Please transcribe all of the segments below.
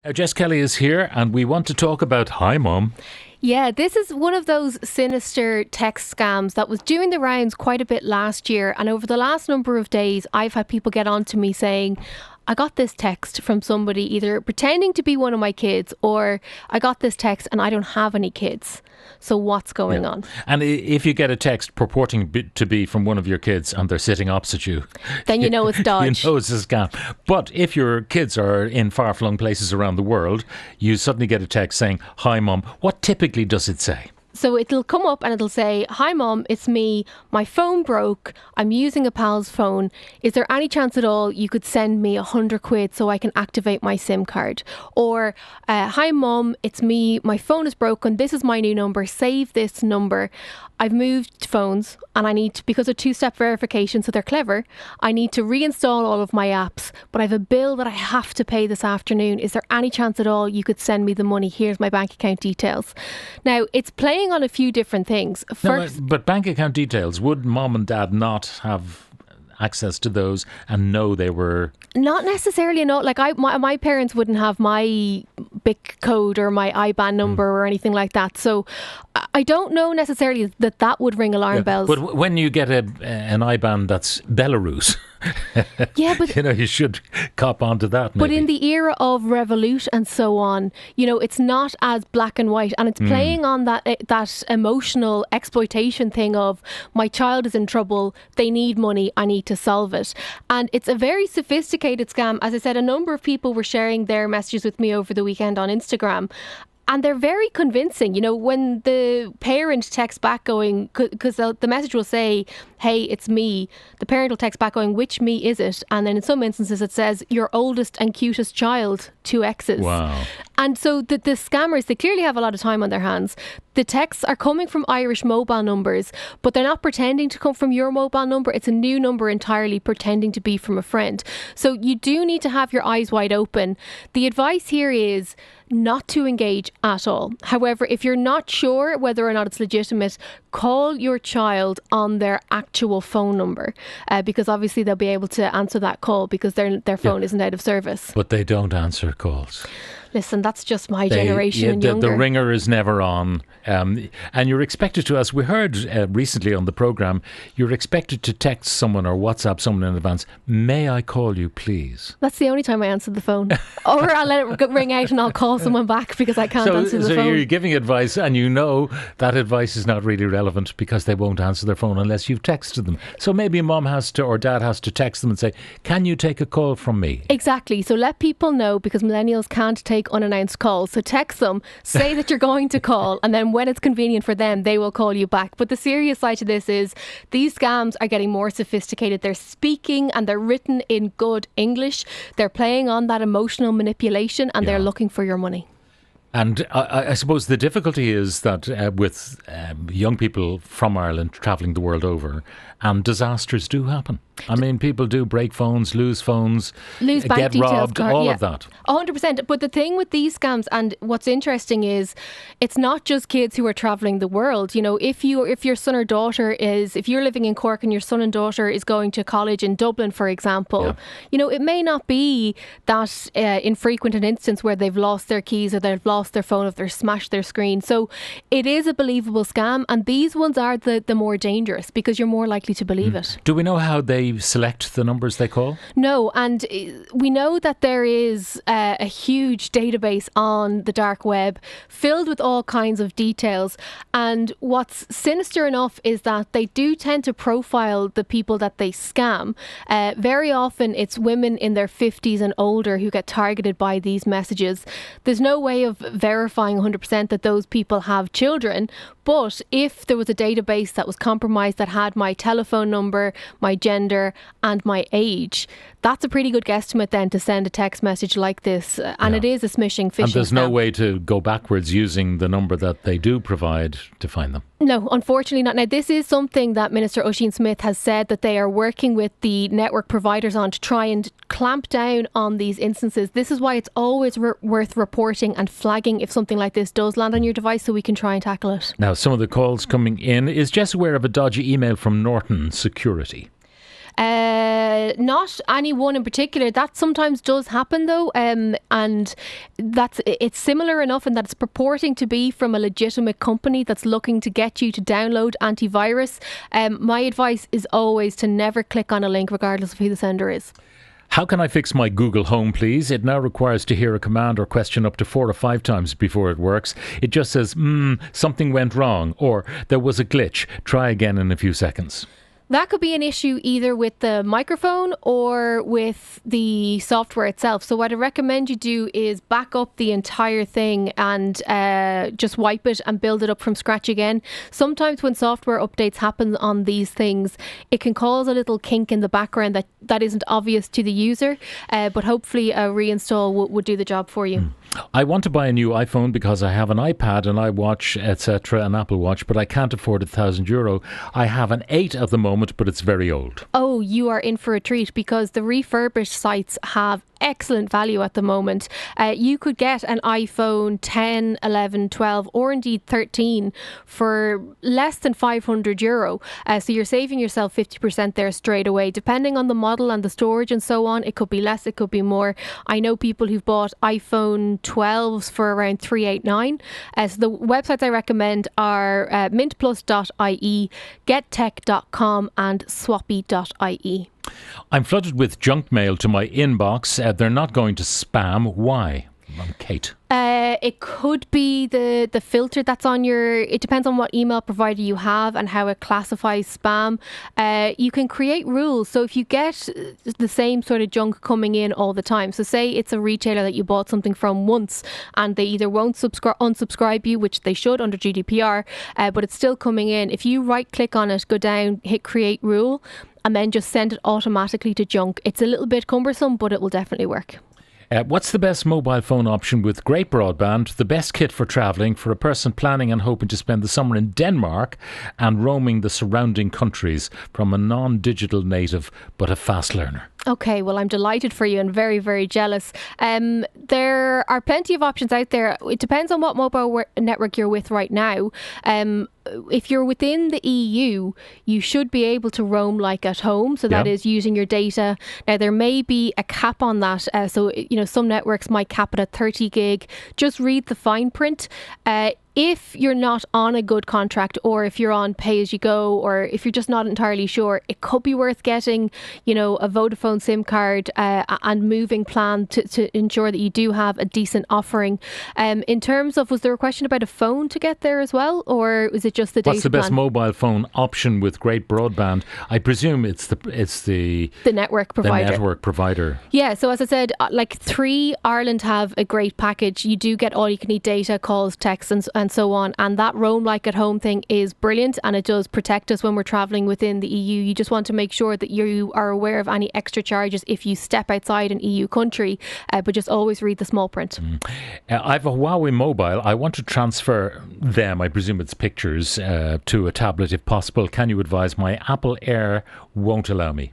Jess Kelly is here and we want to talk about Hi Mum. Yeah, this is one of those sinister text scams that was doing the rounds quite a bit last year. And over the last number of days, I've had people get on to me saying, I got this text from somebody either pretending to be one of my kids, or I got this text and I don't have any kids. So what's going on? And if you get a text purporting to be from one of your kids and they're sitting opposite you, then you know it's dodge. You know it's a scam. But if your kids are in far-flung places around the world, you suddenly get a text saying, Hi Mum. What typically does it say? So it'll come up and it'll say, Hi Mum, it's me. My phone broke. I'm using a pal's phone. Is there any chance at all you could send me £100 so I can activate my SIM card? Or, Hi Mum, it's me. My phone is broken. This is my new number. Save this number. I've moved phones and I need to, because of two-step verification, so they're clever, I need to reinstall all of my apps, but I have a bill that I have to pay this afternoon. Is there any chance at all you could send me the money? Here's my bank account details. Now, it's playing on a few different things. First, but bank account details, would mom and dad not have access to those and know they were... Not necessarily, no. Like my parents wouldn't have my BIC code or my IBAN number or anything like that. So I don't know necessarily that would ring alarm bells. But when you get an IBAN that's Belarus... Yeah, but you should cop onto that. Maybe. But in the era of Revolut and so on, it's not as black and white, and it's playing on that emotional exploitation thing of my child is in trouble, they need money, I need to solve it, and it's a very sophisticated scam. As I said, a number of people were sharing their messages with me over the weekend on Instagram. And they're very convincing. When the parent texts back going, because the message will say, hey, it's me. The parent will text back going, which me is it? And then in some instances it says, your oldest and cutest child, 2 X's. Wow. And so the scammers, they clearly have a lot of time on their hands. The texts are coming from Irish mobile numbers, but they're not pretending to come from your mobile number. It's a new number entirely, pretending to be from a friend. So you do need to have your eyes wide open. The advice here is not to engage at all. However, if you're not sure whether or not it's legitimate, call your child on their actual phone number, because obviously they'll be able to answer that call because their phone isn't out of service. But they don't answer calls. Listen, that's just my generation and younger. The ringer is never on. And you're expected to, as we heard recently on the programme, you're expected to text someone or WhatsApp someone in advance, may I call you, please? That's the only time I answer the phone. Or I'll let it ring out and I'll call someone back because I can't answer the phone. So you're giving advice and you know that advice is not really relevant because they won't answer their phone unless you've texted them. So maybe mom has to, or dad has to text them and say, can you take a call from me? Exactly. So let people know, because millennials can't take unannounced calls. So text them, say that you're going to call, and then when it's convenient for them, they will call you back. But the serious side to this is these scams are getting more sophisticated. They're speaking and they're written in good English. They're playing on that emotional manipulation and they're looking for your money. And I suppose the difficulty is that with young people from Ireland travelling the world over, and disasters do happen. I mean, people do break phones, lose phones, lose bank get details, robbed, all of that. 100%. But the thing with these scams, and what's interesting is, it's not just kids who are travelling the world. If your son or daughter if you're living in Cork and your son and daughter is going to college in Dublin, for example, it may not be that infrequent an instance where they've lost their keys or they've lost their phone or they've smashed their screen. So it is a believable scam, and these ones are the more dangerous because you're more likely to believe it. Do we know how they select the numbers they call? No, and we know that there is a huge database on the dark web filled with all kinds of details, and what's sinister enough is that they do tend to profile the people that they scam. Very often it's women in their 50s and older who get targeted by these messages. There's no way of verifying 100% that those people have children, but if there was a database that was compromised that had my telephone number, my gender and my age, that's a pretty good guesstimate then to send a text message like this. And it is a smishing phishing. And there's no scam. way to go backwards using the number that they do provide to find them. No, unfortunately not. Now, this is something that Minister Oisin Smith has said that they are working with the network providers on to try and clamp down on these instances. This is why it's always worth reporting and flagging if something like this does land on your device, so we can try and tackle it. Now, some of the calls coming in. Is Jess aware of a dodgy email from Norton Security? Not any one in particular. That sometimes does happen though, and it's similar enough in that it's purporting to be from a legitimate company that's looking to get you to download antivirus. My advice is always to never click on a link regardless of who the sender is. How can I fix my Google Home, please? It now requires to hear a command or question up to 4 or 5 times before it works. It just says, something went wrong, or there was a glitch. Try again in a few seconds. That could be an issue either with the microphone or with the software itself. So what I recommend you do is back up the entire thing and just wipe it and build it up from scratch again. Sometimes when software updates happen on these things, it can cause a little kink in the background that isn't obvious to the user, but hopefully a reinstall would do the job for you. I want to buy a new iPhone because I have an iPad, an iWatch, etc., an Apple Watch, but I can't afford €1,000. I have an 8 at the moment, but it's very old. Oh, you are in for a treat because the refurbished sites have excellent value at the moment. You could get an iPhone 10, 11, 12 or indeed 13 for less than €500. So you're saving yourself 50% there straight away. Depending on the model and the storage and so on, it could be less, it could be more. I know people who've bought iPhone 12s for around $389. So the websites I recommend are mintplus.ie, gettech.com and swappy.ie. I'm flooded with junk mail to my inbox. They're not going to spam. Why? I'm Kate. It could be the filter that's on it depends on what email provider you have and how it classifies spam. You can create rules. So if you get the same sort of junk coming in all the time, so say it's a retailer that you bought something from once and they either won't unsubscribe you, which they should under GDPR, but it's still coming in. If you right click on it, go down, hit create rule, and then just send it automatically to junk. It's a little bit cumbersome, but it will definitely work. What's the best mobile phone option with great broadband, the best kit for travelling for a person planning and hoping to spend the summer in Denmark and roaming the surrounding countries from a non-digital native but a fast learner? Okay, well, I'm delighted for you and very, very jealous. There are plenty of options out there. It depends on what mobile network you're with right now. If you're within the EU, you should be able to roam like at home. So that is using your data. Now, there may be a cap on that. So, some networks might cap it at 30 gig. Just read the fine print. If you're not on a good contract or if you're on pay as you go or if you're just not entirely sure, it could be worth getting, a Vodafone SIM card and moving plan to ensure that you do have a decent offering. In terms of, was there a question about a phone to get there as well, or is it just the data What's the best plan? mobile phone option with great broadband? I presume it's the network provider. The network provider. Yeah, so as I said, like 3 Ireland have a great package. You do get all you can eat data, calls, texts and so on, and that roam like at home thing is brilliant and it does protect us when we're travelling within the EU. You just want to make sure that you are aware of any extra charges if you step outside an EU country, but just always read the small print. I have a Huawei mobile. I want to transfer them, I presume it's pictures, to a tablet if possible. Can you advise? My Apple Air won't allow me.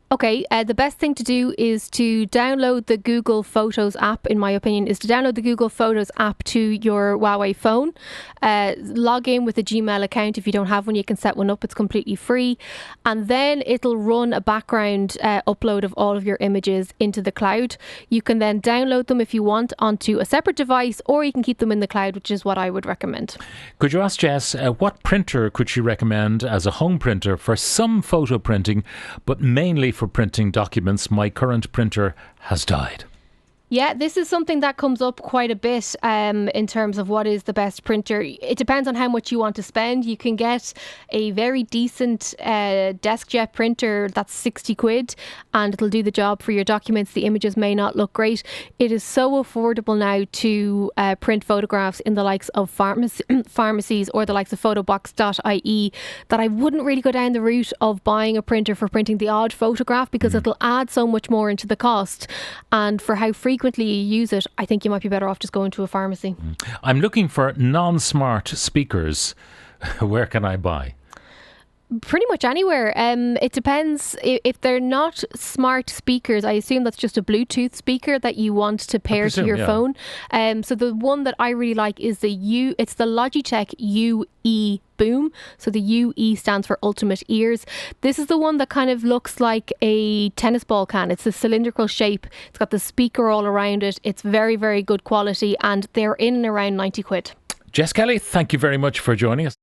Okay, the best thing to do is to download the Google Photos app, in my opinion, is to download the Google Photos app to your Huawei phone. Log in with a Gmail account. If you don't have one, you can set one up. It's completely free. And then it'll run a background upload of all of your images into the cloud. You can then download them if you want onto a separate device, or you can keep them in the cloud, which is what I would recommend. Could you ask Jess, what printer could she recommend as a home printer for some photo printing, but mainly for printing documents? My current printer has died. Yeah, this is something that comes up quite a bit in terms of what is the best printer. It depends on how much you want to spend. You can get a very decent DeskJet printer that's 60 quid and it'll do the job for your documents. The images may not look great. It is so affordable now to print photographs in the likes of pharmacies or the likes of photobox.ie that I wouldn't really go down the route of buying a printer for printing the odd photograph because it'll add so much more into the cost. And for how frequently you use it, I think you might be better off just going to a pharmacy. I'm looking for non-smart speakers. Where can I buy? Pretty much anywhere. It depends. If they're not smart speakers, I assume that's just a Bluetooth speaker that you want to pair to your phone. So the one that I really like is it's the Logitech UE Boom. So the UE stands for Ultimate Ears. This is the one that kind of looks like a tennis ball can. It's a cylindrical shape. It's got the speaker all around it. It's very, very good quality, and they're in and around 90 quid. Jess Kelly, thank you very much for joining us.